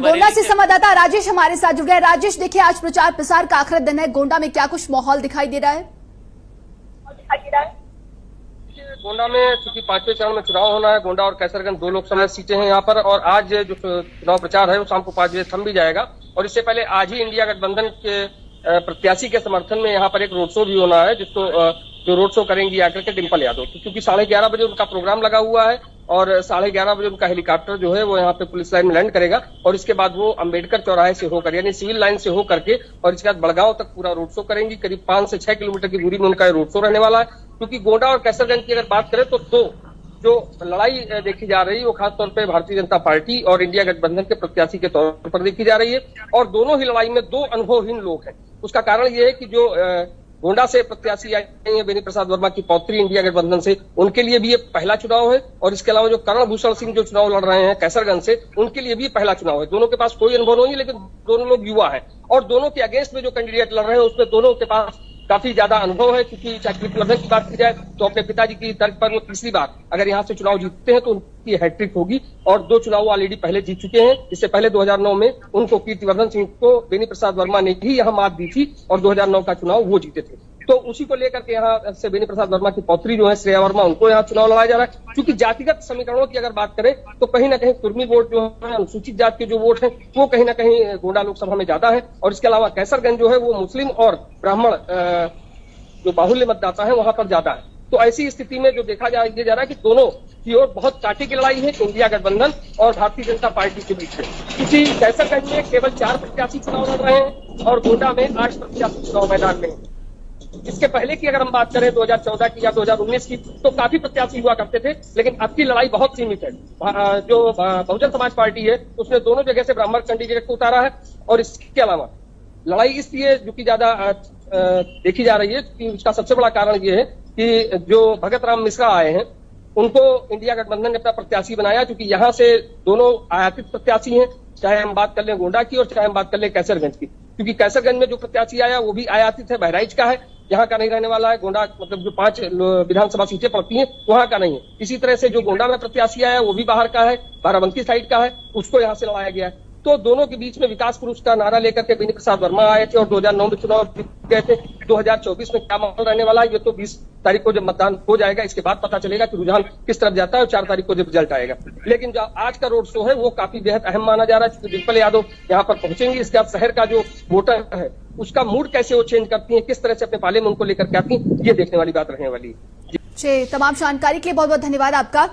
गोंडा से संवाददाता राजेश हमारे साथ जुड़ गए। राजेश, देखिए आज प्रचार प्रसार का आखिरी दिन है, गोंडा में क्या कुछ माहौल दिखाई दे रहा है? गोंडा में चूंकि 5वें चरण में चुनाव होना है, गोंडा और कैसरगंज 2 लोकसभा सीटें हैं यहाँ पर, और आज जो चुनाव प्रचार है वो शाम को 5 बजे थम भी जाएगा। और इससे पहले आज ही इंडिया गठबंधन के प्रत्याशी के समर्थन में यहाँ पर एक रोड शो भी होना है, जिसको जो रोड शो करेंगी आकर के डिम्पल यादव, क्योंकि 11:30 बजे उनका प्रोग्राम लगा हुआ है और 11:30 बजे उनका हेलीकॉप्टर जो है वो यहाँ पे पुलिस लाइन में लैंड करेगा और इसके बाद वो अंबेडकर चौराहे से होकर यानी सिविल लाइन से होकर के और इसके बाद बड़गांव तक पूरा रोड शो करेंगी। करीब 5 से 6 किलोमीटर की दूरी में उनका रोड शो रहने वाला है। क्योंकि गोंडा और कैसरगंज की अगर बात करें तो जो लड़ाई देखी जा रही है वो खासतौर पर भारतीय जनता पार्टी और इंडिया गठबंधन के प्रत्याशी के तौर पर देखी जा रही है, और दोनों ही लड़ाई में 2 अनुभवहीन लोग हैं। उसका कारण ये है कि जो गोंडा से प्रत्याशी आई है बेनी प्रसाद वर्मा की पौत्री इंडिया गठबंधन से, उनके लिए भी ये पहला चुनाव है, और इसके अलावा जो करण भूषण सिंह जो चुनाव लड़ रहे हैं कैसरगंज से, उनके लिए भी पहला चुनाव है। दोनों के पास कोई अनुभव नहीं है, लेकिन दोनों लोग युवा हैं और दोनों के अगेंस्ट में जो कैंडिडेट लड़ रहे हैं उसमें दोनों के पास काफी ज्यादा अनुभव है। क्योंकि चाहे क्लबन की बात की जाए तो अपने पिताजी की तर्ज पर वो तीसरी बार अगर यहाँ से चुनाव जीतते हैं तो उनकी हैट्रिक होगी, और 2 चुनाव ऑलरेडी पहले जीत चुके हैं। इससे पहले 2009 में उनको कीर्तिवर्धन सिंह को बेनी प्रसाद वर्मा ने ही यहाँ मात दी थी और 2009 का चुनाव वो जीते थे। तो उसी को लेकर के यहाँ से बेनी प्रसाद वर्मा की पौत्री जो है श्रेया वर्मा, उनको यहाँ चुनाव लड़ाया जा रहा है। क्योंकि जातिगत समीकरणों की अगर बात करें तो कहीं ना कहीं कुर्मी वोट जो है, अनुसूचित जाति के जो वोट है वो कहीं ना कहीं गोंडा लोकसभा में ज्यादा है, और इसके अलावा कैसरगंज जो है वो मुस्लिम और ब्राह्मण जो बाहुल्य मतदाता है वहां पर ज्यादा है। तो ऐसी स्थिति में जो देखा जा रहा है कि दोनों की ओर बहुत कांटे की लड़ाई है इंडिया गठबंधन और भारतीय जनता पार्टी के बीच में। क्योंकि कैसरगंज में केवल 4 प्रत्याशी चुनाव लड़ रहे हैं और गोंडा में 8 प्रत्याशी चुनाव मैदान में। इसके पहले की अगर हम बात करें 2014 की या 2019 की तो काफी प्रत्याशी हुआ करते थे, लेकिन अब की लड़ाई बहुत सीमित है। जो बहुजन समाज पार्टी है उसने दोनों जगह से ब्राह्मण कैंडिडेट को उतारा है, और इसके अलावा लड़ाई इसलिए जो कि ज्यादा देखी जा रही है कि उसका सबसे बड़ा कारण ये है कि जो भगत राम मिश्रा आए हैं उनको इंडिया गठबंधन ने अपना प्रत्याशी बनाया, क्योंकि यहाँ से दोनों आयातित प्रत्याशी हैं, चाहे हम बात कर लें गोंडा की और चाहे हम बात कर लें कैसरगंज की। क्योंकि कैसरगंज में जो प्रत्याशी आया वो भी आयातित है, बहराइच का है, यहाँ का नहीं रहने वाला है। गोंडा मतलब जो 5 विधानसभा सीटें पड़ती हैं वहां का नहीं है। इसी तरह से जो गोंडा में प्रत्याशी आया वो भी बाहर का है, बाराबंकी साइड का है, उसको यहाँ से लड़ाया गया है। तो दोनों के बीच में विकास पुरुष का नारा लेकर के बेनी प्रसाद वर्मा आए थे और 2009 में चुनाव जीत गए थे। 2024 में क्या माहौल रहने वाला है ये तो 20 तारीख को जब मतदान हो जाएगा इसके बाद पता चलेगा कि रुझान किस तरफ जाता है, और 4 तारीख को जब रिजल्ट आएगा। लेकिन जो आज का रोड शो है वो काफी बेहद अहम माना जा रहा है, क्योंकि डिम्पल यादव यहाँ पर पहुंचेंगी। इसके बाद शहर का जो वोटर है उसका मूड कैसे वो चेंज करती है, किस तरह से अपने पाले में उनको लेकर के आती है, ये देखने वाली बात रहने वाली है। तमाम जानकारी के लिए बहुत बहुत धन्यवाद आपका।